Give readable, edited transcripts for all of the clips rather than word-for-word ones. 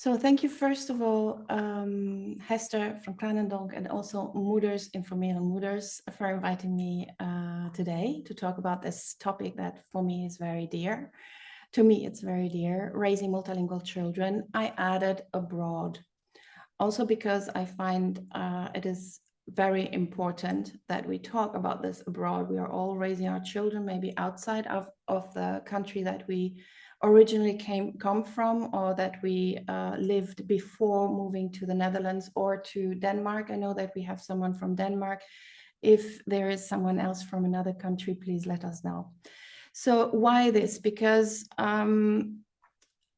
So thank you, first of all, Hester from Kranendonk, and also Moeders, Informele Moeders, for inviting me today to talk about this topic that for me is very dear. To me, it's very dear, raising multilingual children. I added abroad, also because I find it is very important that we talk about this abroad. We are all raising our children maybe outside of the country that we originally come from, or that we lived before moving to the Netherlands or to Denmark. I know that we have someone from Denmark. If there is someone else from another country, please let us know. So why this? Because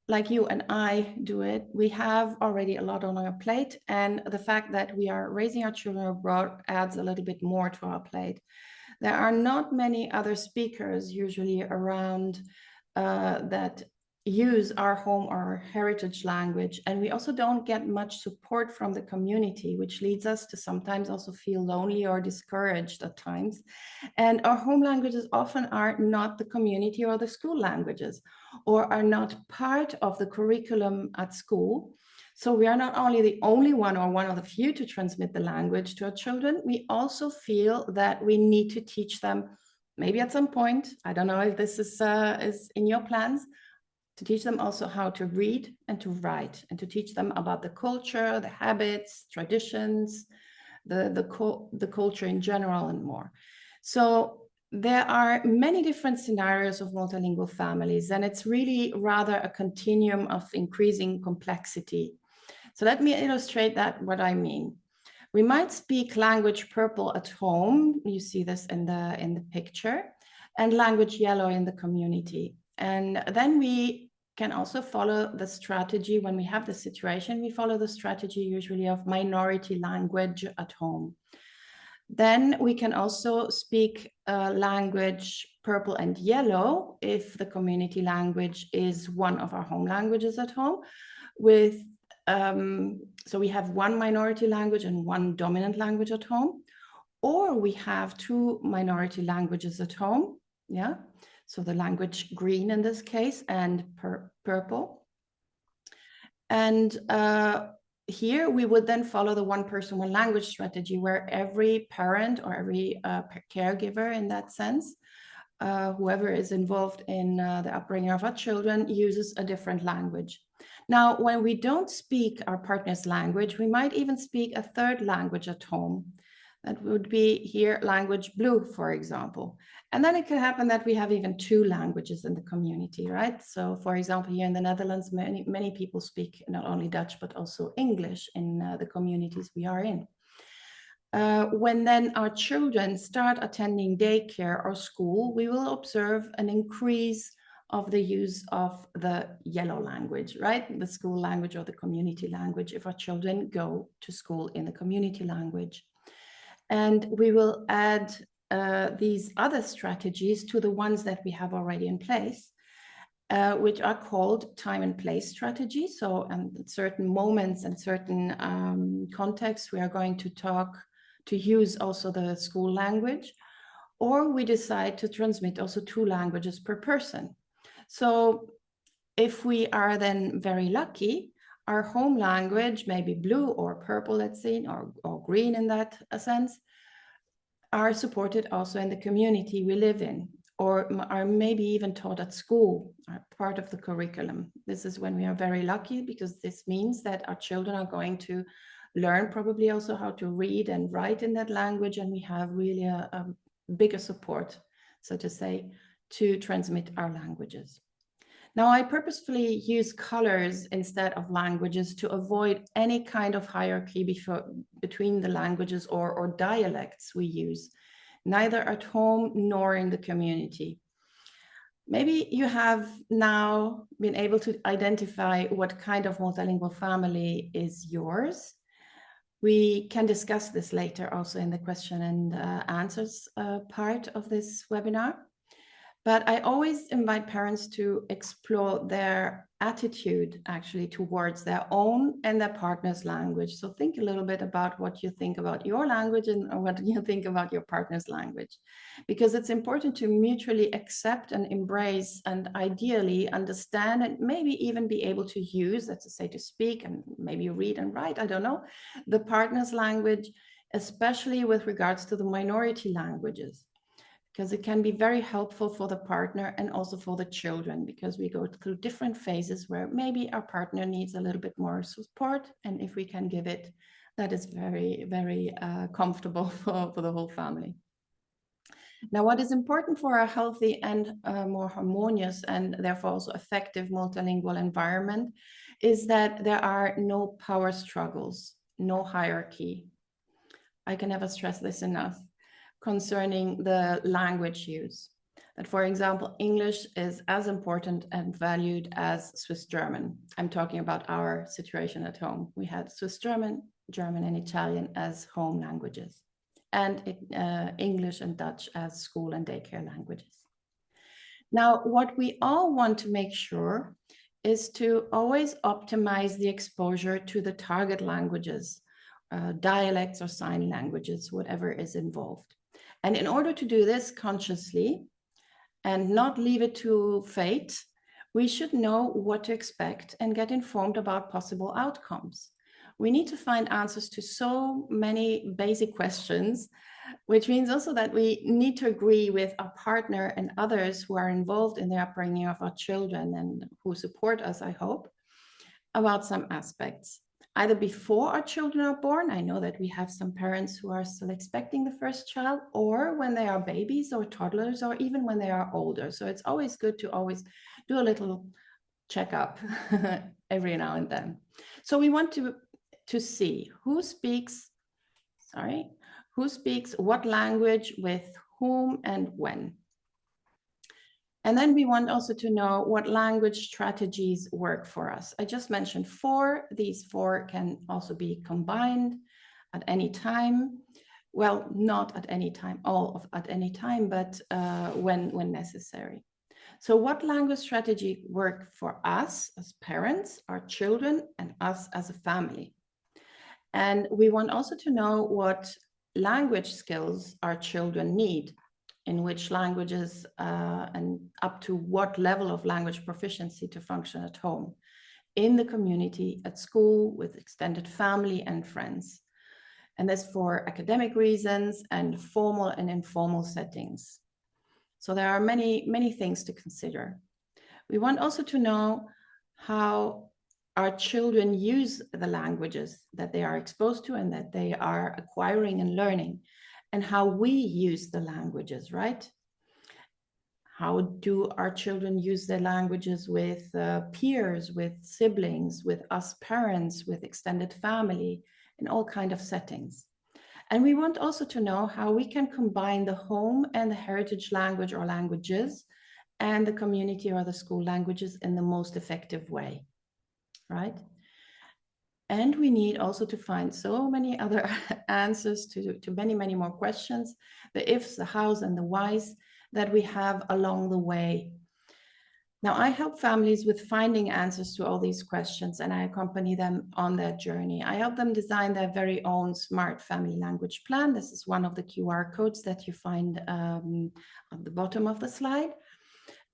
like you and I do it, we have already a lot on our plate, and the fact that we are raising our children abroad adds a little bit more to our plate. There are not many other speakers usually around that use our home or our heritage language, and we also don't get much support from the community, which leads us to sometimes also feel lonely or discouraged at times. And our home languages often are not the community or the school languages, or are not part of the curriculum at school. So we are not only the only one or one of the few to transmit the language to our children, we also feel that we need to teach them, maybe at some point, I don't know if this is in your plans, to teach them also how to read and to write, and to teach them about the culture, the habits, traditions, the culture in general, and more. So there are many different scenarios of multilingual families, and it's really rather a continuum of increasing complexity. So let me illustrate that, what I mean. We might speak language purple at home, you see this in the picture, and language yellow in the community. And then we can also follow the strategy when we have the situation, we follow the strategy usually of minority language at home. Then we can also speak language purple and yellow if the community language is one of our home languages at home, with so we have one minority language and one dominant language at home, or we have two minority languages at home, yeah, so the language green in this case and purple. And here we would then follow the one person, one language strategy, where every parent or every caregiver in that sense, whoever is involved in the upbringing of our children, uses a different language. Now, when we don't speak our partner's language, we might even speak a third language at home. That would be here language blue, for example. And then it can happen that we have even two languages in the community, right? So for example, here in the Netherlands, many people speak not only Dutch, but also English in the communities we are in. When then our children start attending daycare or school, we will observe an increase of the use of the yellow language, right? The school language or the community language, if our children go to school in the community language. And we will add these other strategies to the ones that we have already in place, which are called time and place strategies. So at certain moments and certain contexts, we are going to use also the school language, or we decide to transmit also two languages per person. So if we are then very lucky, our home language, maybe blue or purple, let's say, or green in that sense, are supported also in the community we live in, or are maybe even taught at school, are part of the curriculum. This is when we are very lucky, because this means that our children are going to learn probably also how to read and write in that language, and we have really a bigger support, so to say, to transmit our languages. Now, I purposefully use colors instead of languages to avoid any kind of hierarchy between the languages or dialects we use, neither at home nor in the community. Maybe you have now been able to identify what kind of multilingual family is yours. We can discuss this later also in the question and answers part of this webinar. But I always invite parents to explore their attitude actually towards their own and their partner's language. So think a little bit about what you think about your language and what you think about your partner's language, because it's important to mutually accept and embrace and ideally understand and maybe even be able to use, that's to say, to speak and maybe read and write, I don't know, the partner's language, especially with regards to the minority languages, because it can be very helpful for the partner and also for the children, because we go through different phases where maybe our partner needs a little bit more support. And if we can give it, that is very, very comfortable for the whole family. Now, what is important for a healthy and more harmonious and therefore also effective multilingual environment is that there are no power struggles, no hierarchy. I can never stress this enough concerning the language use. That, for example, English is as important and valued as Swiss German. I'm talking about our situation at home. We had Swiss German, German, and Italian as home languages, and English and Dutch as school and daycare languages. Now, what we all want to make sure is to always optimize the exposure to the target languages, dialects or sign languages, whatever is involved. And in order to do this consciously and not leave it to fate, we should know what to expect and get informed about possible outcomes. We need to find answers to so many basic questions, which means also that we need to agree with our partner and others who are involved in the upbringing of our children and who support us, I hope, about some aspects. Either before our children are born, I know that we have some parents who are still expecting the first child, or when they are babies or toddlers, or even when they are older. So it's always good to always do a little checkup every now and then. So we want to see who speaks what language with whom and when. And then we want also to know what language strategies work for us. I just mentioned 4. These 4 can also be combined at any time. Well, not at any time, at any time, but when necessary. So what language strategy work for us as parents, our children, and us as a family? And we want also to know what language skills our children need, in which languages and up to what level of language proficiency to function at home, in the community, at school, with extended family and friends. And that's for academic reasons and formal and informal settings. So there are many, many things to consider. We want also to know how our children use the languages that they are exposed to and that they are acquiring and learning, and how we use the languages, right? How do our children use their languages with peers, with siblings, with us parents, with extended family, in all kinds of settings? And we want also to know how we can combine the home and the heritage language or languages and the community or the school languages in the most effective way, right? And we need also to find so many other answers to many, many more questions, the ifs, the hows, and the whys that we have along the way. Now, I help families with finding answers to all these questions, and I accompany them on their journey. I help them design their very own smart family language plan. This is one of the QR codes that you find on the bottom of the slide.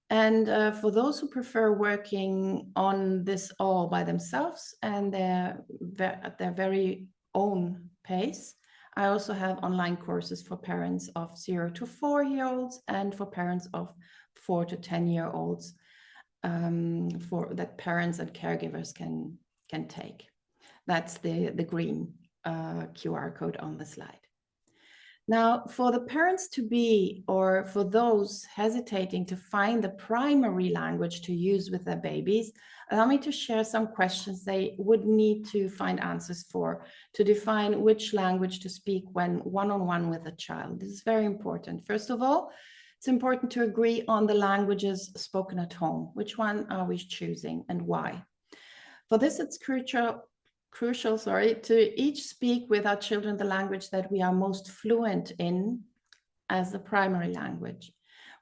And for those who prefer working on this all by themselves and at their very own pace, I also have online courses for parents of 0 to 4-year-olds and for parents of 4 to 10-year-olds that parents and caregivers can take. That's the green QR code on the slide. Now, for the parents to be, or for those hesitating to find the primary language to use with their babies, allow me to share some questions they would need to find answers for, to define which language to speak when one-on-one with a child. This is very important. First of all, it's important to agree on the languages spoken at home. Which one are we choosing and why? For this, it's crucial to each speak with our children the language that we are most fluent in as the primary language.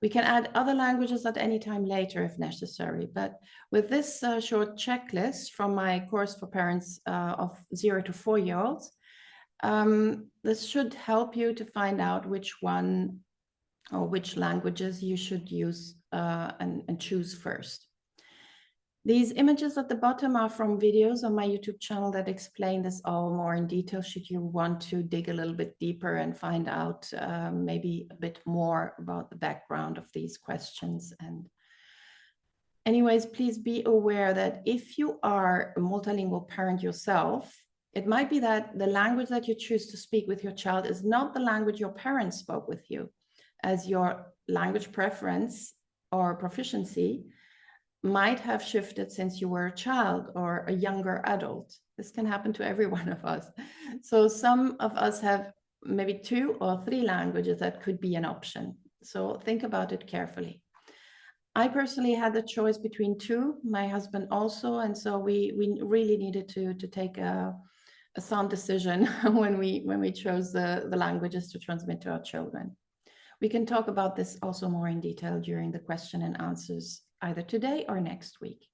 We can add other languages at any time later if necessary, but with this short checklist from my course for parents of 0 to 4-year-olds, this should help you to find out which one or which languages you should use and choose first. These images at the bottom are from videos on my YouTube channel that explain this all more in detail should you want to dig a little bit deeper and find out maybe a bit more about the background of these questions. And anyways, please be aware that if you are a multilingual parent yourself, it might be that the language that you choose to speak with your child is not the language your parents spoke with you, as your language preference or proficiency might have shifted since you were a child or a younger adult. This can happen to every one of us. So some of us have maybe 2 or 3 languages that could be an option. So think about it carefully. I personally had the choice between 2, my husband also, and so we really needed to take a sound decision when we chose the languages to transmit to our children. We can talk about this also more in detail during the question and answers either today or next week.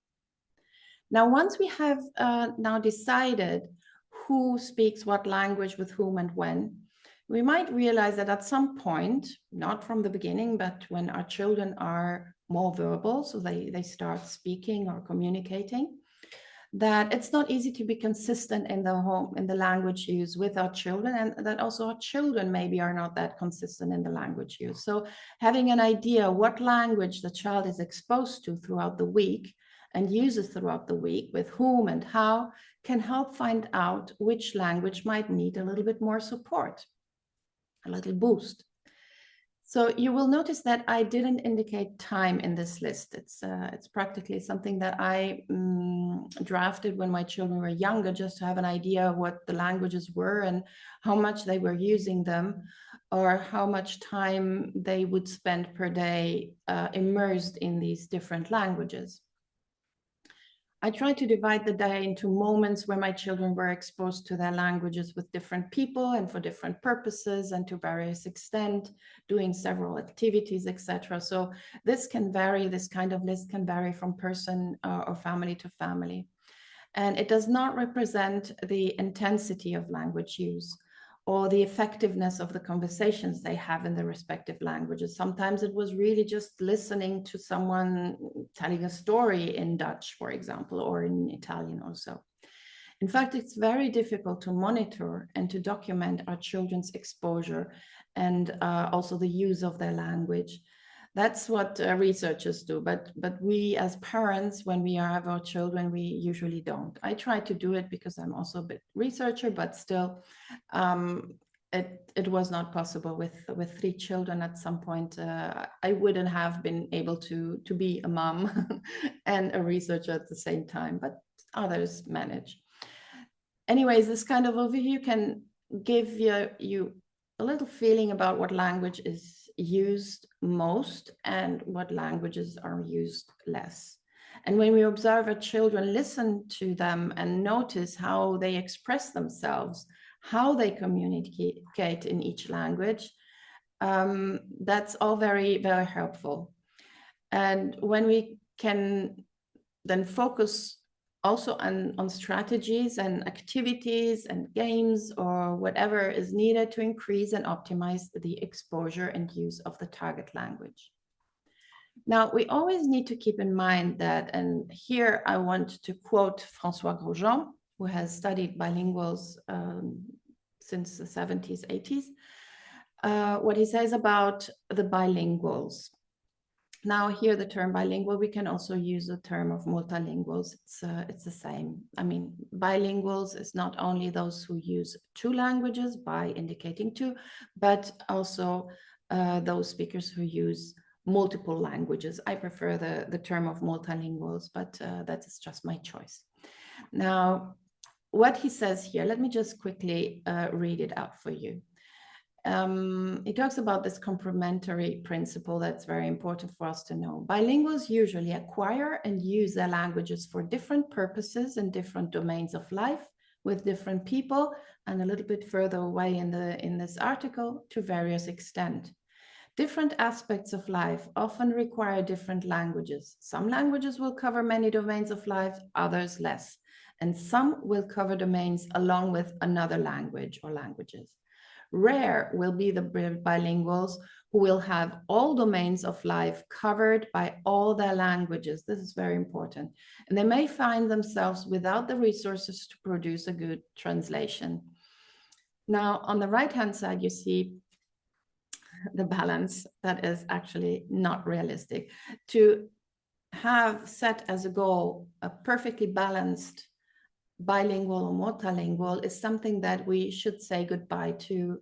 Now, once we have now decided who speaks what language with whom and when, we might realize that at some point, not from the beginning, but when our children are more verbal, so they start speaking or communicating, that it's not easy to be consistent in the language use with our children, and that also our children maybe are not that consistent in the language use. So having an idea what language the child is exposed to throughout the week and uses throughout the week, with whom and how, can help find out which language might need a little bit more support, a little boost. So you will notice that I didn't indicate time in this list. It's practically something that I drafted when my children were younger, just to have an idea of what the languages were and how much they were using them, or how much time they would spend per day immersed in these different languages. I tried to divide the day into moments where my children were exposed to their languages with different people and for different purposes and to various extent, doing several activities, etc. So this can vary, this kind of list can vary from person or family to family. And it does not represent the intensity of language use or the effectiveness of the conversations they have in the respective languages. Sometimes it was really just listening to someone telling a story in Dutch, for example, or in Italian also. In fact, it's very difficult to monitor and to document our children's exposure and also the use of their language. That's what researchers do, but we as parents, when we have our children, we usually don't. I try to do it because I'm also a bit researcher, but still, it was not possible with 3 children. At some point, I wouldn't have been able to be a mom and a researcher at the same time, but others manage. Anyways, this kind of overview can give you a little feeling about what language is used most and what languages are used less. And when we observe our children, listen to them and notice how they express themselves, how they communicate in each language, that's all very, very helpful. And when we can then focus also on strategies and activities and games or whatever is needed to increase and optimize the exposure and use of the target language. Now, we always need to keep in mind that, and here I want to quote François Grosjean, who has studied bilinguals since the 70s, 80s, what he says about the bilinguals. Now, here the term bilingual, we can also use the term of multilinguals. It's the same. I mean, bilinguals is not only those who use 2 languages by indicating 2, but also those speakers who use multiple languages. I prefer the term of multilinguals, but that is just my choice. Now, what he says here, let me just quickly read it out for you. He talks about this complementary principle that's very important for us to know. Bilinguals usually acquire and use their languages for different purposes in different domains of life with different people, and a little bit further away in this article, to various extent. Different aspects of life often require different languages. Some languages will cover many domains of life, others less. And some will cover domains along with another language or languages. Rare will be the bilinguals who will have all domains of life covered by all their languages. This is very important. And they may find themselves without the resources to produce a good translation. Now, on the right-hand side, you see the balance that is actually not realistic. To have set as a goal a perfectly balanced bilingual or multilingual is something that we should say goodbye to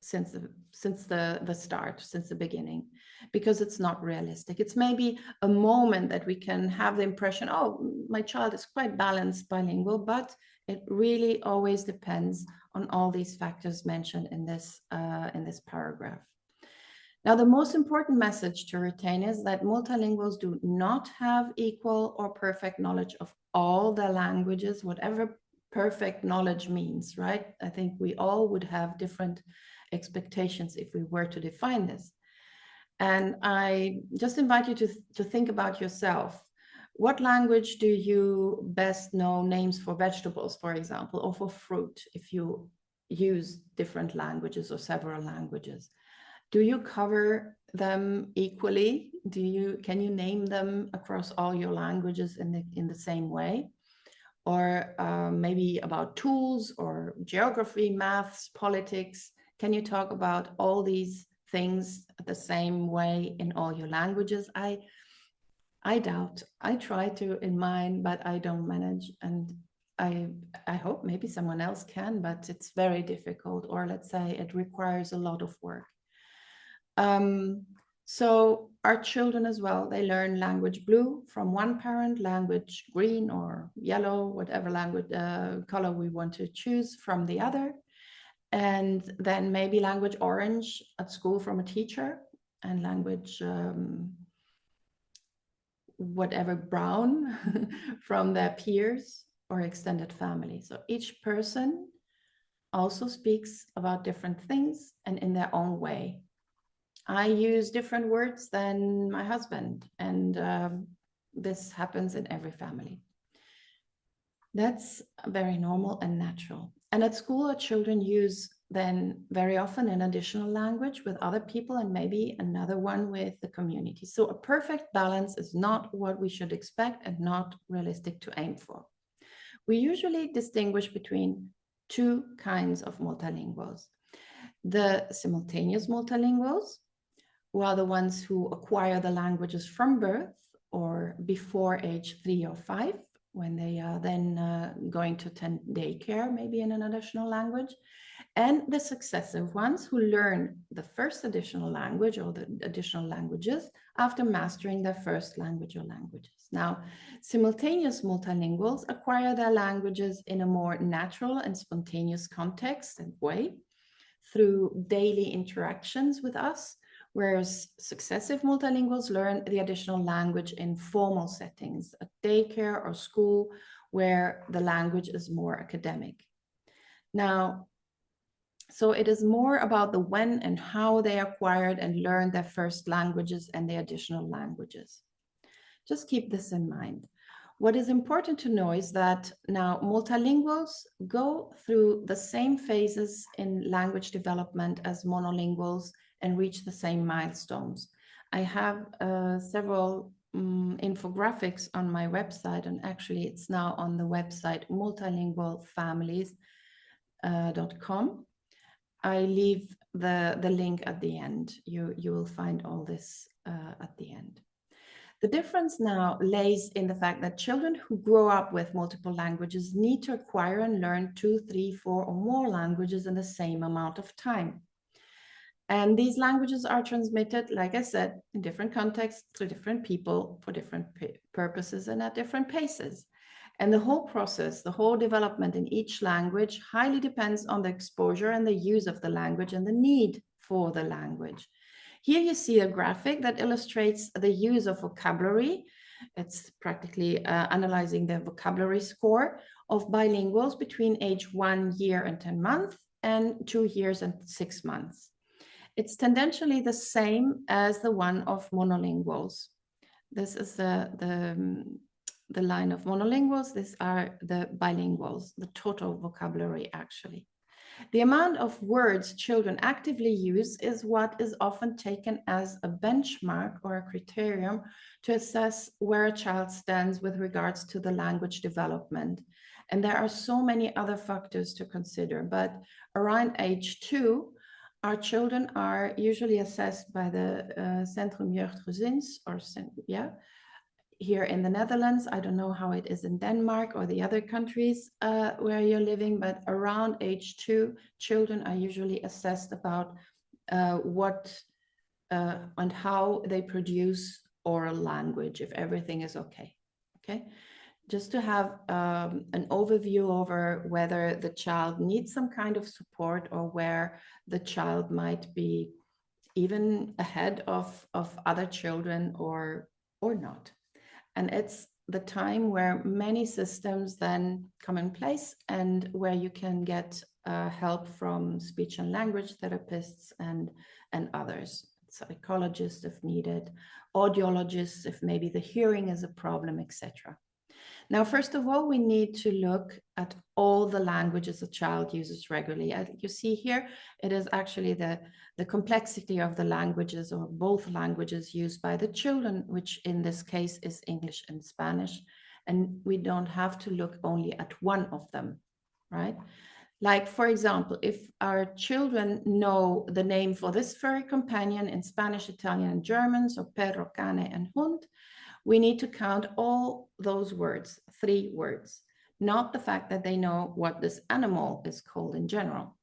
since the start, since the beginning, because it's not realistic. It's maybe a moment that we can have the impression, oh, my child is quite balanced bilingual, but it really always depends on all these factors mentioned in this paragraph. Now, the most important message to retain is that multilinguals do not have equal or perfect knowledge of all the languages, whatever perfect knowledge means, right? I think we all would have different expectations if we were to define this. And I just invite you to think about yourself. What language do you best know names for vegetables, for example, or for fruit, if you use different languages or several languages? Do you cover them equally? Can you name them across all your languages in the same way? Or maybe about tools or geography, maths, politics? Can you talk about all these things the same way in all your languages? I doubt. I try to in mine, but I don't manage. And I hope maybe someone else can, but it's very difficult, or let's say it requires a lot of work. So our children as well, they learn language blue from one parent, language green or yellow, whatever language color we want to choose from the other. And then maybe language orange at school from a teacher, and language whatever brown from their peers or extended family. So each person also speaks about different things and in their own way. I use different words than my husband, and this happens in every family. That's very normal and natural. And at school, our children use then very often an additional language with other people and maybe another one with the community. So a perfect balance is not what we should expect and not realistic to aim for. We usually distinguish between two kinds of multilinguals. The simultaneous multilinguals, who are the ones who acquire the languages from birth or before age 3 or 5, when they are then going to attend daycare, maybe in an additional language, and the successive ones who learn the first additional language or the additional languages after mastering their first language or languages. Now, simultaneous multilinguals acquire their languages in a more natural and spontaneous context and way through daily interactions with us, whereas successive multilinguals learn the additional language in formal settings, at daycare or school, where the language is more academic. Now, so it is more about the when and how they acquired and learned their first languages and the additional languages. Just keep this in mind. What is important to know is that now multilinguals go through the same phases in language development as monolinguals and reach the same milestones. I have several infographics on my website, and actually it's now on the website multilingualfamilies.com. I leave the link at the end. You will find all this at the end. The difference now lays in the fact that children who grow up with multiple languages need to acquire and learn 2, 3, 4 or more languages in the same amount of time. And these languages are transmitted, like I said, in different contexts to different people for different purposes and at different paces. And the whole process, the whole development in each language highly depends on the exposure and the use of the language and the need for the language. Here you see a graphic that illustrates the use of vocabulary. It's practically analyzing the vocabulary score of bilinguals between age 1 year and 10 months and 2 years and 6 months. it's tendentially the same as the one of monolinguals. This is the line of monolinguals. These are the bilinguals, the total vocabulary actually. The amount of words children actively use is what is often taken as a benchmark or a criterion to assess where a child stands with regards to the language development. And there are so many other factors to consider, but around age 2, our children are usually assessed by the Centrum Jeugdgezins, or here in the Netherlands. I don't know how it is in Denmark or the other countries where you're living, but around age 2, children are usually assessed about what and how they produce oral language, if everything is okay. Just to have an overview over whether the child needs some kind of support or where the child might be even ahead of other children or not. And it's the time where many systems then come in place and where you can get help from speech and language therapists and others, psychologists if needed, audiologists if maybe the hearing is a problem, etc. Now, first of all, we need to look at all the languages a child uses regularly. You see here, it is actually the complexity of the languages or both languages used by the children, which in this case is English and Spanish. And we don't have to look only at one of them, right? Like, for example, if our children know the name for this furry companion in Spanish, Italian, and German, so perro, cane, and hund, we need to count all those words, 3 words, not the fact that they know what this animal is called in general.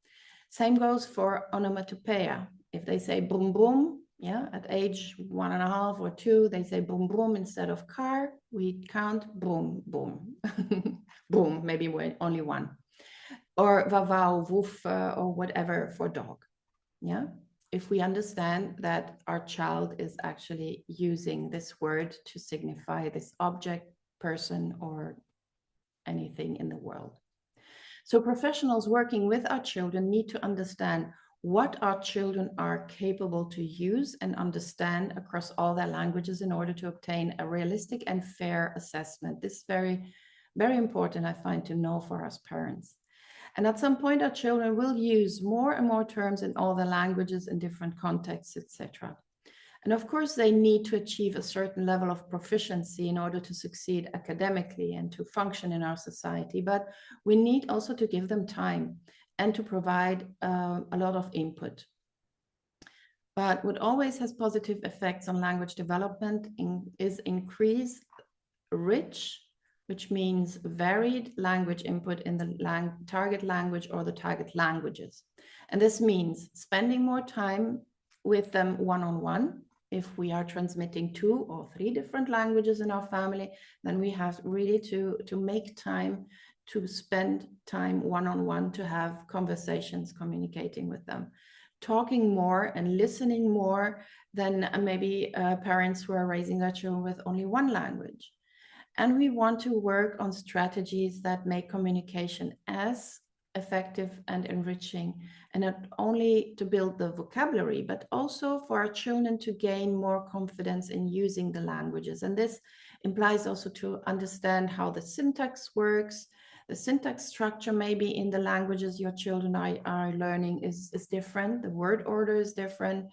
Same goes for onomatopoeia. If they say boom, boom, at age 1.5 or 2, they say boom, boom instead of car, we count boom, boom, boom, maybe only 1. Or vavau, woof, or whatever for dog, if we understand that our child is actually using this word to signify this object, person, or anything in the world. So professionals working with our children need to understand what our children are capable to use and understand across all their languages in order to obtain a realistic and fair assessment. This is very, very important, I find, to know for us parents. And at some point, our children will use more and more terms in all the languages in different contexts, etc. And of course, they need to achieve a certain level of proficiency in order to succeed academically and to function in our society. But we need also to give them time and to provide a lot of input. But what always has positive effects on language development is increased, rich, which means varied language input in the target language or the target languages. And this means spending more time with them one-on-one. If we are transmitting 2 or 3 different languages in our family, then we have really to make time to spend time one-on-one to have conversations, communicating with them, talking more and listening more than maybe parents who are raising their children with only 1 language. And we want to work on strategies that make communication as effective and enriching, and not only to build the vocabulary, but also for our children to gain more confidence in using the languages. And this implies also to understand how the syntax works. The syntax structure maybe in the languages your children are learning is different. The word order is different.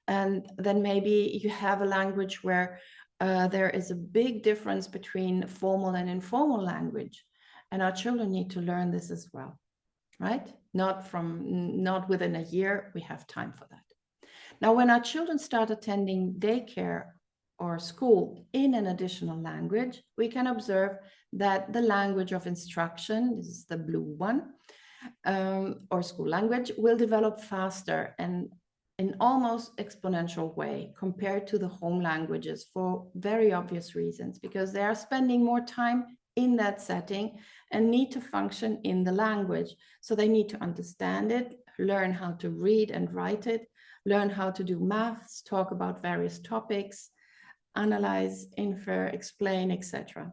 And then maybe you have a language where there is a big difference between formal and informal language. And our children need to learn this as well, right? Not within a year, we have time for that. Now, when our children start attending daycare or school in an additional language, we can observe that the language of instruction, this is the blue one, or school language, will develop faster and in almost exponential way compared to the home languages for very obvious reasons, because they are spending more time in that setting and need to function in the language. So they need to understand it, learn how to read and write it, learn how to do maths, talk about various topics, analyze, infer, explain, etc.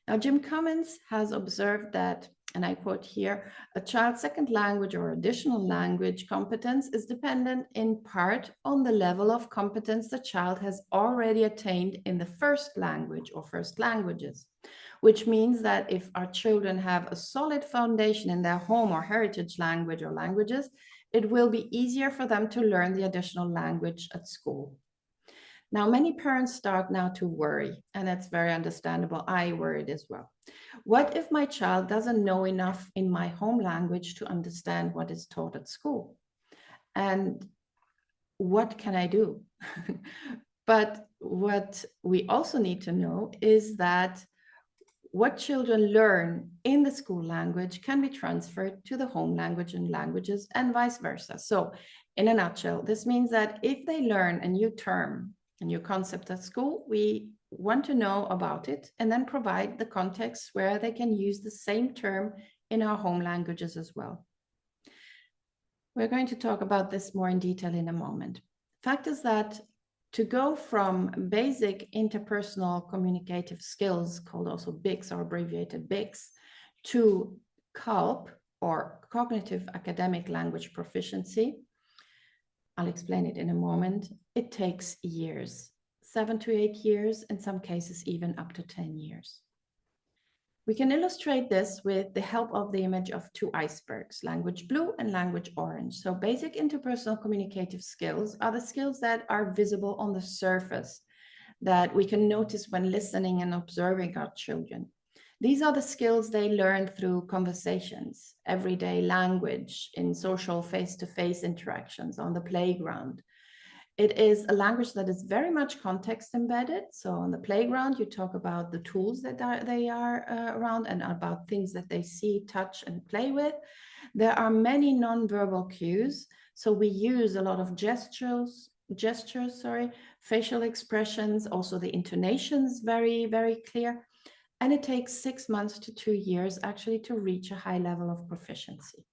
Now, Jim Cummins has observed that and I quote here, a child's second language or additional language competence is dependent in part on the level of competence the child has already attained in the first language or first languages, which means that if our children have a solid foundation in their home or heritage language or languages, it will be easier for them to learn the additional language at school. Now, many parents start now to worry, and that's very understandable. I worried as well. What if my child doesn't know enough in my home language to understand what is taught at school? And what can I do? But what we also need to know is that what children learn in the school language can be transferred to the home language and languages and vice versa. So in a nutshell, this means that if they learn a new term, a new concept at school, we want to know about it and then provide the context where they can use the same term in our home languages as well. We're going to talk about this more in detail in a moment. Fact is that to go from basic interpersonal communicative skills, called also BICS or abbreviated BICS, to CALP or cognitive academic language proficiency, I'll explain it in a moment, it takes years, 7 to 8 years, in some cases even up to 10 years. We can illustrate this with the help of the image of two icebergs, language blue and language orange. So basic interpersonal communicative skills are the skills that are visible on the surface, that we can notice when listening and observing our children. These are the skills they learn through conversations, everyday language, in social face-to-face interactions, on the playground. It is a language that is very much context embedded. So on the playground, you talk about the tools that they are around and about things that they see, touch, and play with. There are many nonverbal cues. So we use a lot of gestures, facial expressions, also the intonations very, very clear. And it takes 6 months to 2 years actually to reach a high level of proficiency.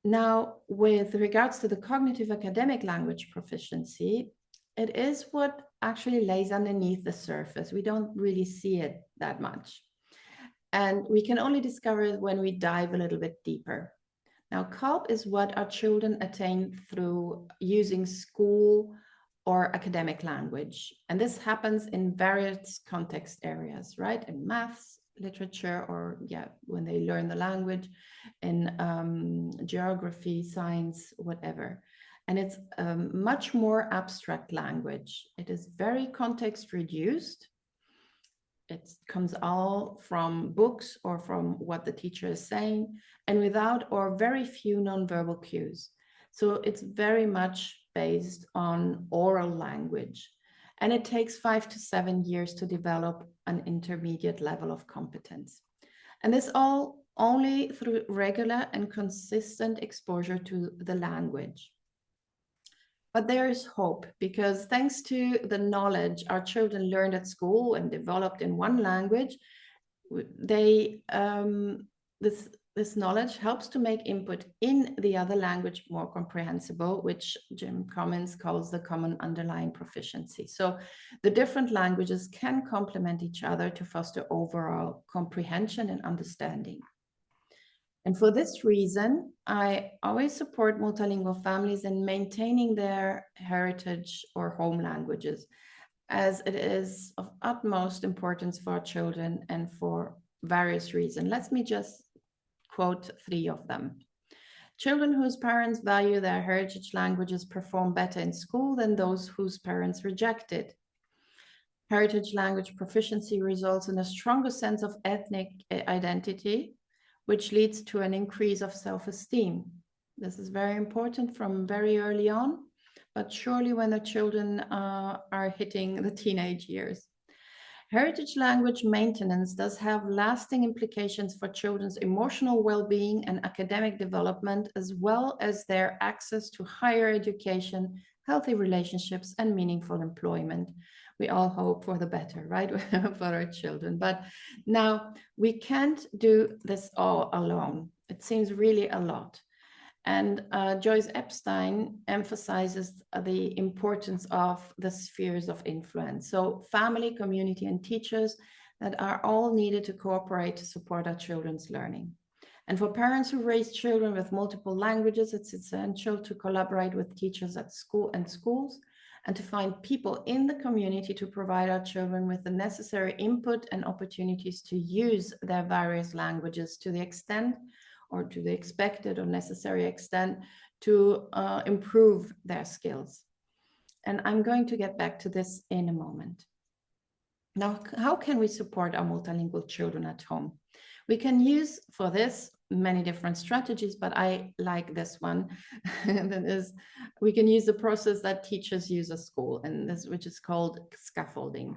Now, with regards to the cognitive academic language proficiency, it is what actually lays underneath the surface. We don't really see it that much. And we can only discover it when we dive a little bit deeper. Now, CALP is what our children attain through using school or academic language. And this happens in various context areas, right? In maths, literature, or when they learn the language, in geography, science, whatever. And it's a much more abstract language. It is very context reduced. It comes all from books or from what the teacher is saying, and without or very few nonverbal cues. So it's very much based on oral language. And it takes 5 to 7 years to develop an intermediate level of competence. And this all only through regular and consistent exposure to the language. But there is hope, because thanks to the knowledge our children learned at school and developed in one language, this knowledge helps to make input in the other language more comprehensible, which Jim Cummins calls the common underlying proficiency. So the different languages can complement each other to foster overall comprehension and understanding. And for this reason, I always support multilingual families in maintaining their heritage or home languages, as it is of utmost importance for our children and for various reasons. Let me just quote 3 of them. Children whose parents value their heritage languages perform better in school than those whose parents reject it. Heritage language proficiency results in a stronger sense of ethnic identity, which leads to an increase of self-esteem. This is very important from very early on, but surely when the children are hitting the teenage years. Heritage language maintenance does have lasting implications for children's emotional well-being and academic development, as well as their access to higher education, healthy relationships, and meaningful employment. We all hope for the better, right, for our children. But now we can't do this all alone. It seems really a lot. And Joyce Epstein emphasizes the importance of the spheres of influence. So family, community, and teachers, that are all needed to cooperate to support our children's learning. And for parents who raise children with multiple languages, it's essential to collaborate with teachers at school and schools, and to find people in the community to provide our children with the necessary input and opportunities to use their various languages to the extent, or to the expected or necessary extent, to improve their skills. And I'm going to get back to this in a moment. Now, how can we support our multilingual children at home? We can use for this many different strategies, but I like this one. That is, we can use the process that teachers use at school, and this, which is called scaffolding.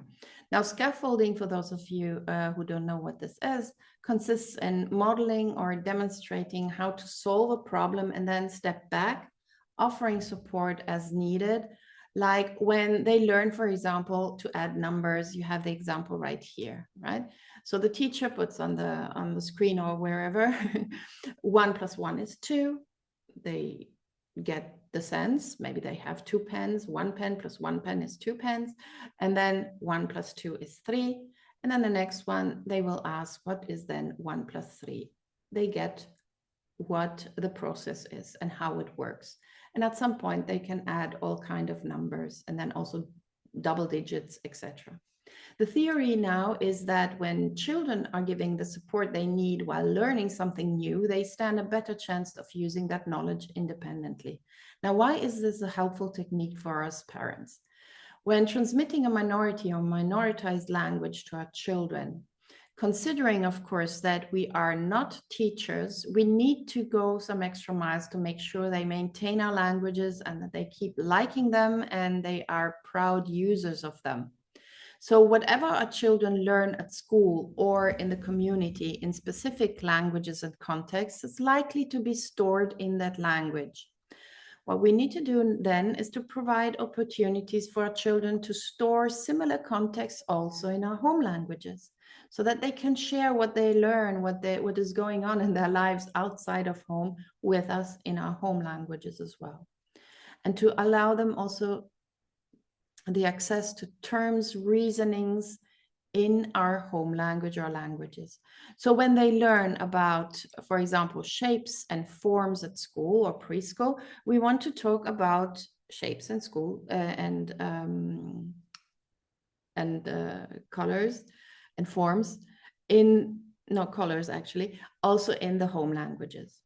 Now, scaffolding, for those of you who don't know what this is, consists in modeling or demonstrating how to solve a problem and then step back, offering support as needed. Like when they learn, for example, to add numbers, you have the example right here, right? So the teacher puts on the screen or wherever, 1 + 1 is 2. They get the sense, maybe they have 2 pens, 1 pen plus 1 pen is 2 pens, and then 1 + 2 is 3. And then the next one, they will ask, what is then 1 + 3? They get what the process is and how it works. And at some point they can add all kind of numbers and then also double digits, etc. The theory now is that when children are giving the support they need while learning something new, they stand a better chance of using that knowledge independently. Now, why is this a helpful technique for us parents? When transmitting a minority or minoritized language to our children, considering, of course, that we are not teachers, we need to go some extra miles to make sure they maintain our languages and that they keep liking them and they are proud users of them. So whatever our children learn at school or in the community in specific languages and contexts is likely to be stored in that language. What we need to do then is to provide opportunities for our children to store similar contexts also in our home languages, so that they can share what they learn, what is going on in their lives outside of home with us in our home languages as well. And to allow them also the access to terms, reasonings in our home language or languages. So when they learn about, for example, shapes and forms at school or preschool, we want to talk about shapes in school and colors and forms in, not colors actually, also in the home languages.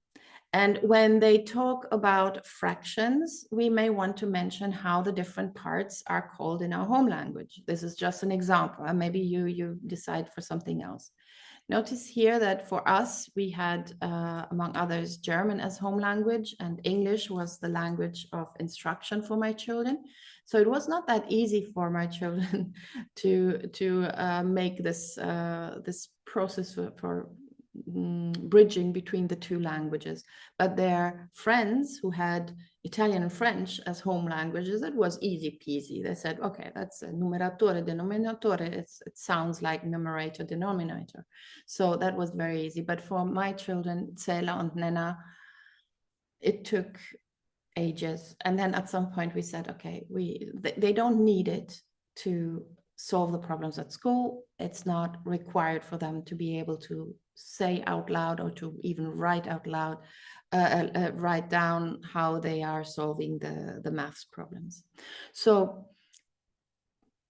And when they talk about fractions, we may want to mention how the different parts are called in our home language. This is just an example, and maybe you decide for something else. Notice here that for us, we had, among others, German as home language, and English was the language of instruction for my children. So it was not that easy for my children to make this process for bridging between the two languages. But their friends who had Italian and French as home languages, it was easy peasy. They said, okay, that's a numeratore, denominatore. It sounds like numerator, denominator. So that was very easy. But for my children, Cela and Nena, it took ages. And then at some point we said, okay, they don't need it to solve the problems at school. It's not required for them to be able to say out loud or to even write out loud, write down how they are solving the maths problems. So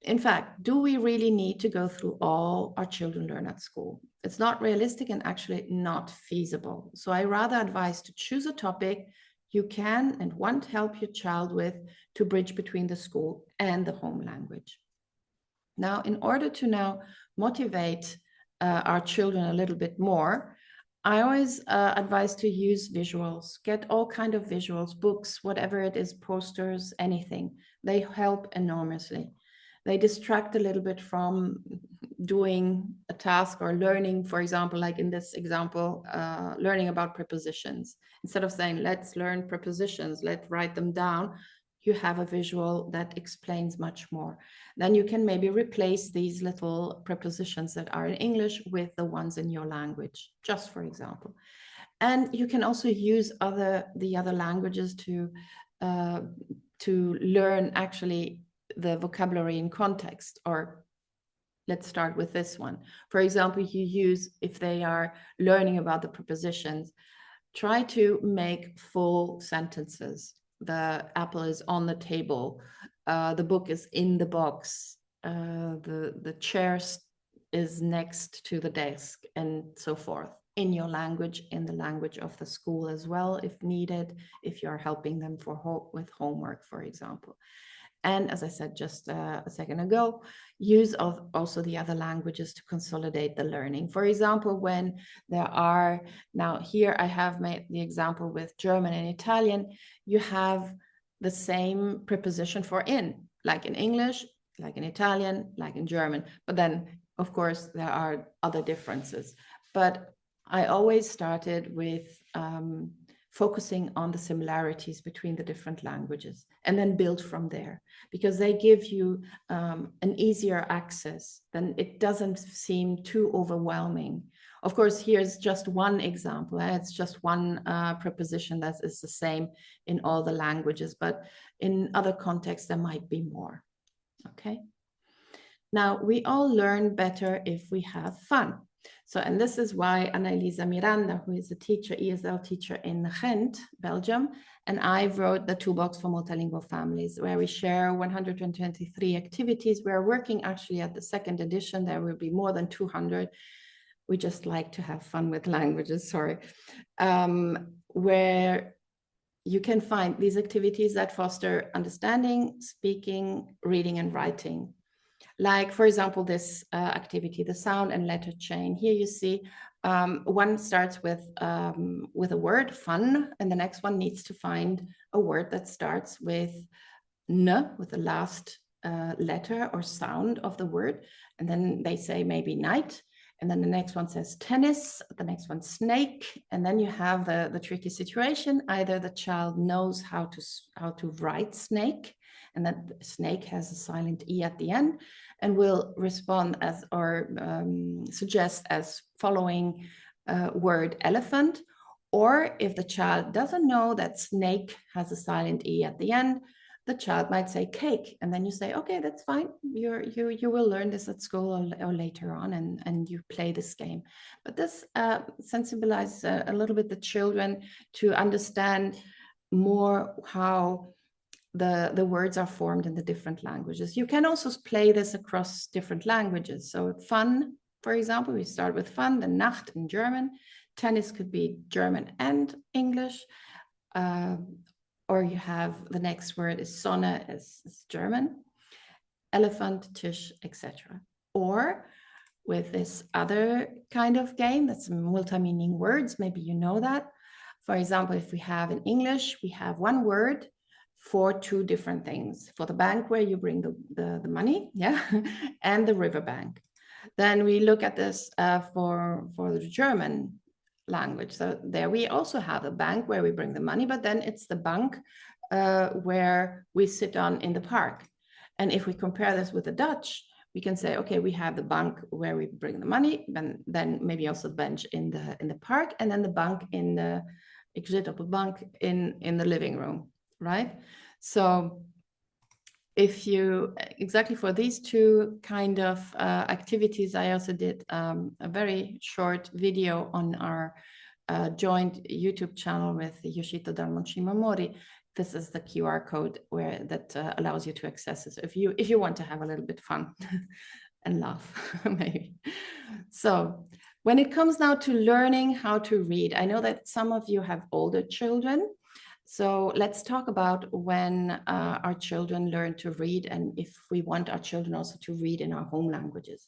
in fact, do we really need to go through all our children learn at school? It's not realistic and actually not feasible. So I rather advise to choose a topic you can and want to help your child with to bridge between the school and the home language. Now, in order to now motivate our children a little bit more, I always advise to use visuals. Get all kind of visuals, books, whatever it is, posters, anything. They help enormously. They distract a little bit from doing a task or learning, for example, like in this example, learning about prepositions. Instead of saying, let's learn prepositions, let's write them down, you have a visual that explains much more. Then you can maybe replace these little prepositions that are in English with the ones in your language, just for example. And you can also use the other languages to learn actually the vocabulary in context, or let's start with this one. For example, you use, if they are learning about the prepositions, try to make full sentences. The apple is on the table. The book is in the box. The chair is next to the desk, and so forth. In your language, in the language of the school as well, if needed, if you're helping them with homework, for example. And as I said just a second ago, use of also the other languages to consolidate the learning. For example, when there are, now here I have made the example with German and Italian, you have the same preposition for in, like in English, like in Italian, like in German. But then, of course, there are other differences. But I always started with focusing on the similarities between the different languages and then build from there, because they give you an easier access. Then it doesn't seem too overwhelming. Of course, here's just one example. It's just one preposition that is the same in all the languages, but in other contexts, there might be more. Okay. Now, we all learn better if we have fun. So, and this is why Annalisa Miranda, who is a teacher, ESL teacher in Ghent, Belgium, and I wrote the Toolbox for Multilingual Families, where we share 123 activities. We're working actually at the second edition. There will be more than 200. We just like to have fun with languages, sorry. Where you can find these activities that foster understanding, speaking, reading, and writing. Like, for example, this activity, the sound and letter chain. Here you see one starts with a word, fun, and the next one needs to find a word that starts with n, with the last letter or sound of the word. And then they say maybe night. And then the next one says tennis, the next one snake. And then you have the tricky situation. Either the child knows how to write snake, and that snake has a silent E at the end, and will respond as, or suggest as following word elephant. Or if the child doesn't know that snake has a silent E at the end, the child might say cake, and then you say, okay, that's fine. You will learn this at school or later on, and you play this game. But this sensibilizes a little bit the children to understand more how the words are formed in the different languages. You can also play this across different languages. So fun, for example, we start with fun, the Nacht in German. Tennis could be German and English. Or you have the next word is Sonne is German, elephant, Tisch, etc. Or with this other kind of game, that's multi-meaning words, maybe you know that. For example, if we have in English, we have one word for two different things. For the bank where you bring the money, yeah, and the riverbank. Then we look at this for the German language. So there we also have a bank where we bring the money, but then it's the bank where we sit on in the park. And if we compare this with the Dutch, we can say, okay, we have the bank where we bring the money, and then maybe also the bench in the park, and then the bank in the, ik zit op een bank in the living room, right? So if you, exactly for these two kind of activities, I also did a very short video on our joint YouTube channel with Yoshito Darmonshimamori. This is the QR code that allows you to access it if you want to have a little bit fun and laugh, maybe. So when it comes now to learning how to read, I know that some of you have older children. So let's talk about when our children learn to read, and if we want our children also to read in our home languages.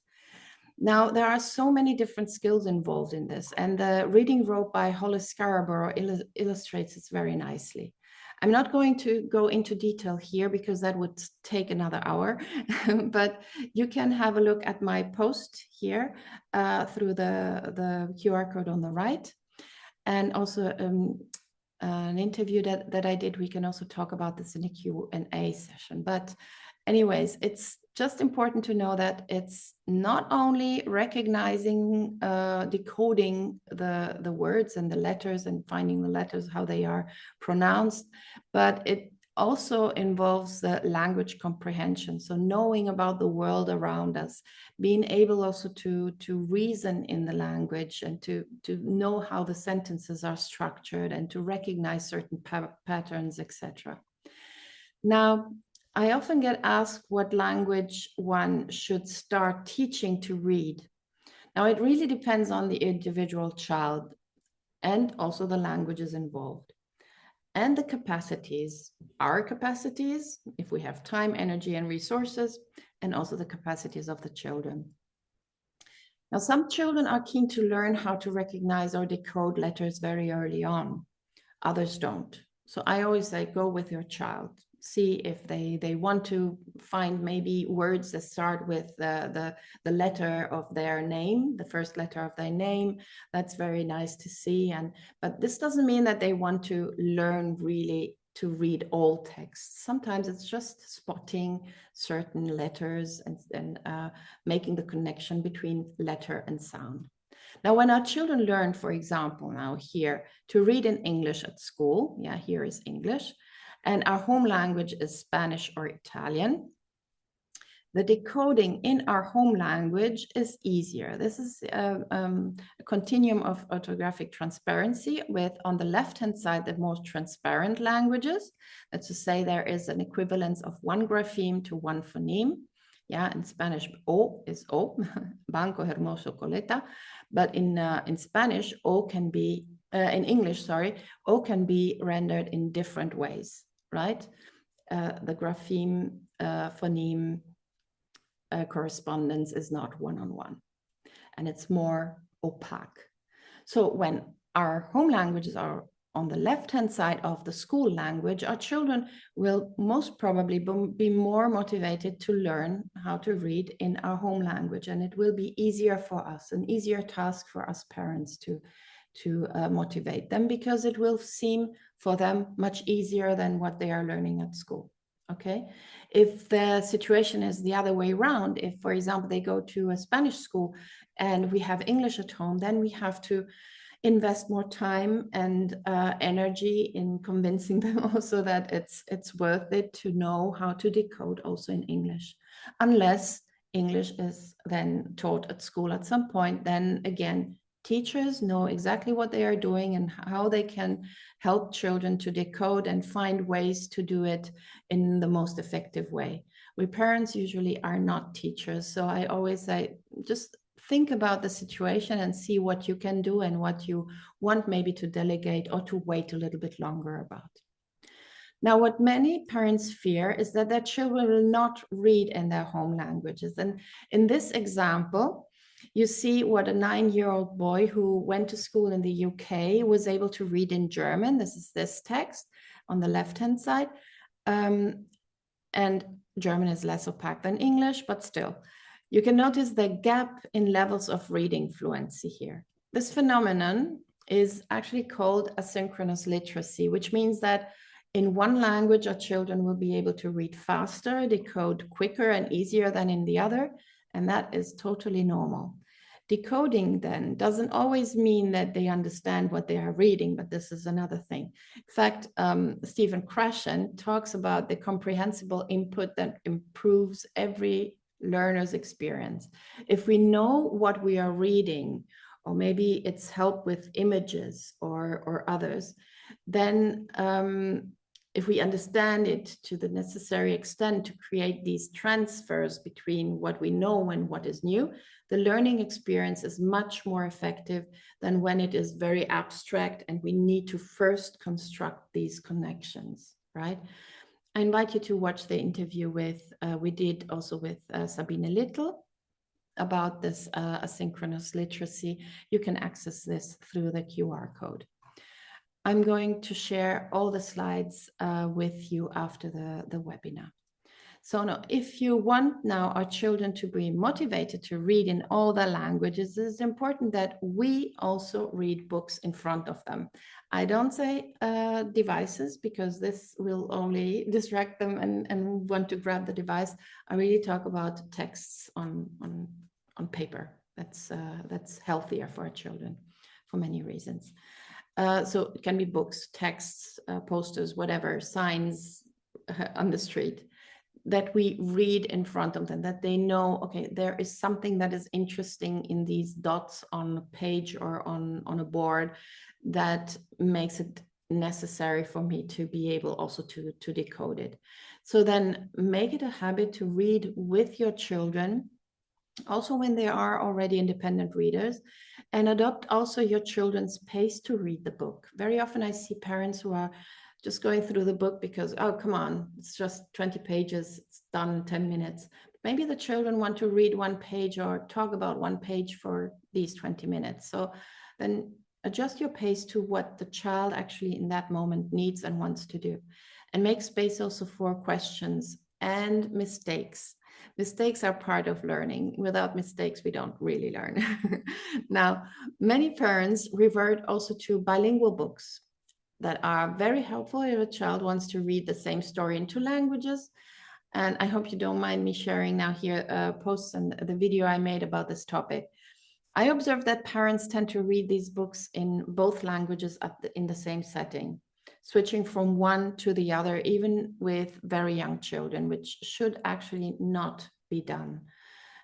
Now, there are so many different skills involved in this, and the reading rope by Hollis Scarborough illustrates this very nicely. I'm not going to go into detail here because that would take another hour, but you can have a look at my post here through the QR code on the right. And also an interview that I did, we can also talk about this in a Q&A session. But anyways, it's just important to know that it's not only recognizing, decoding the words and the letters and finding the letters, how they are pronounced, but it also involves the language comprehension. So knowing about the world around us, being able also to reason in the language and to know how the sentences are structured and to recognize certain patterns, etc. Now, I often get asked what language one should start teaching to read. Now, it really depends on the individual child and also the languages involved. And the capacities, our capacities, if we have time, energy, and resources, and also the capacities of the children. Now, some children are keen to learn how to recognize or decode letters very early on. Others don't. So I always say, go with your child. See if they want to find maybe words that start with the letter of their name, the first letter of their name. That's very nice to see. But this doesn't mean that they want to learn really to read all texts. Sometimes it's just spotting certain letters and making the connection between letter and sound. Now, when our children learn, for example, now here to read in English at school, yeah, here is English, and our home language is Spanish or Italian, the decoding in our home language is easier. This is a continuum of orthographic transparency with, on the left-hand side, the most transparent languages. That's to say there is an equivalence of one grapheme to one phoneme. Yeah, in Spanish, O is O, banco, hermoso, coleta. But in Spanish, O can be, in English, sorry, O can be rendered in different ways, right? The grapheme, phoneme correspondence is not one-on-one, and it's more opaque. So when our home languages are on the left-hand side of the school language, our children will most probably be more motivated to learn how to read in our home language, and it will be easier for us, an easier task for us parents to motivate them, because it will seem for them much easier than what they are learning at school. Okay, if the situation is the other way around, if, for example, they go to a Spanish school and we have English at home, then we have to invest more time and energy in convincing them also that it's worth it to know how to decode also in English. Unless English is then taught at school at some point, then again, teachers know exactly what they are doing and how they can help children to decode and find ways to do it in the most effective way. We parents usually are not teachers, so I always say, just think about the situation and see what you can do and what you want maybe to delegate or to wait a little bit longer about. Now, what many parents fear is that their children will not read in their home languages. And in this example, you see what a 9-year-old boy who went to school in the UK was able to read in German. This is this text on the left-hand side. And German is less opaque than English, but still. You can notice the gap in levels of reading fluency here. This phenomenon is actually called asynchronous literacy, which means that in one language, our children will be able to read faster, decode quicker and easier than in the other, and that is totally normal. Decoding then doesn't always mean that they understand what they are reading, but this is another thing. In fact, Stephen Krashen talks about the comprehensible input that improves every learner's experience. If we know what we are reading, or maybe it's help with images or others, then if we understand it to the necessary extent to create these transfers between what we know and what is new, the learning experience is much more effective than when it is very abstract and we need to first construct these connections, right? I invite you to watch the interview we did also with Sabine Little about this asynchronous literacy. You can access this through the QR code. I'm going to share all the slides with you after the webinar. So now, if you want now our children to be motivated to read in all the languages, it is important that we also read books in front of them. I don't say devices, because this will only distract them and want to grab the device. I really talk about texts on paper. That's healthier for our children for many reasons. So it can be books, texts, posters, whatever, signs, on the street, that we read in front of them, that they know, okay, there is something that is interesting in these dots on a page or on a board that makes it necessary for me to be able also to decode it. So then make it a habit to read with your children, also when they are already independent readers, and adopt also your children's pace to read the book. Very often I see parents who are just going through the book because, oh, come on, it's just 20 pages, it's done in 10 minutes. Maybe the children want to read one page or talk about one page for these 20 minutes. So then adjust your pace to what the child actually in that moment needs and wants to do. And make space also for questions and mistakes. Mistakes are part of learning. Without mistakes, we don't really learn. Now, many parents revert also to bilingual books that are very helpful if a child wants to read the same story in 2 languages. And I hope you don't mind me sharing now here posts and the video I made about this topic. I observed that parents tend to read these books in both languages in the same setting, switching from one to the other, even with very young children, which should actually not be done.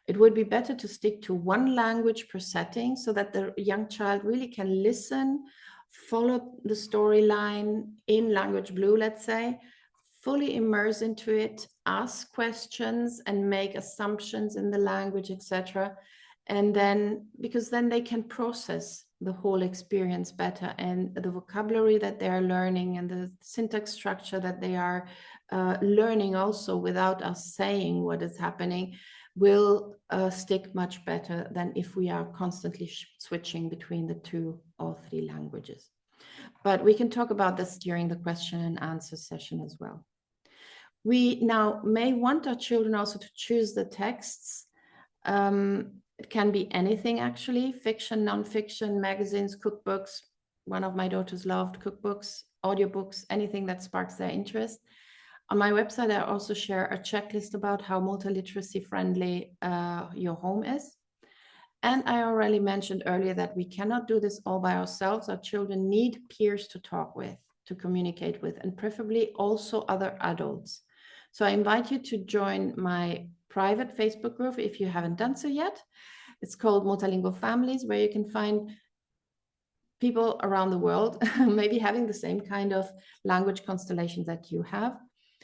It would be better to stick to one language per setting so that the young child really can listen, follow the storyline in language blue, let's say, fully immerse into it, ask questions and make assumptions in the language, etc. And then, because then they can process the whole experience better, and the vocabulary that they are learning and the syntax structure that they are learning also without us saying what is happening will stick much better than if we are constantly switching between the 2 or 3 languages. But we can talk about this during the question and answer session as well. We now may want our children also to choose the texts. It can be anything actually, fiction, non-fiction, magazines, cookbooks. One of my daughters loved cookbooks, audiobooks, anything that sparks their interest. On my website, I also share a checklist about how multiliteracy friendly your home is. And I already mentioned earlier that we cannot do this all by ourselves. Our children need peers to talk with, to communicate with, and preferably also other adults. So I invite you to join my private Facebook group if you haven't done so yet. It's called Multilingual Families, where you can find people around the world, maybe having the same kind of language constellations that you have.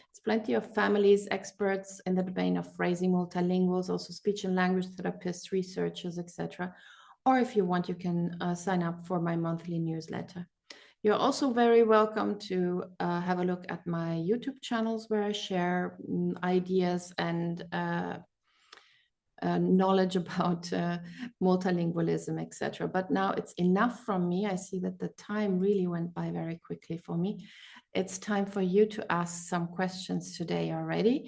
It's plenty of families, experts in the domain of phrasing, multilinguals, also speech and language therapists, researchers, etc. Or if you want, you can sign up for my monthly newsletter. You're also very welcome to have a look at my YouTube channels where I share ideas and knowledge about multilingualism, etc. But now it's enough from me. I see that the time really went by very quickly for me. It's time for you to ask some questions today already.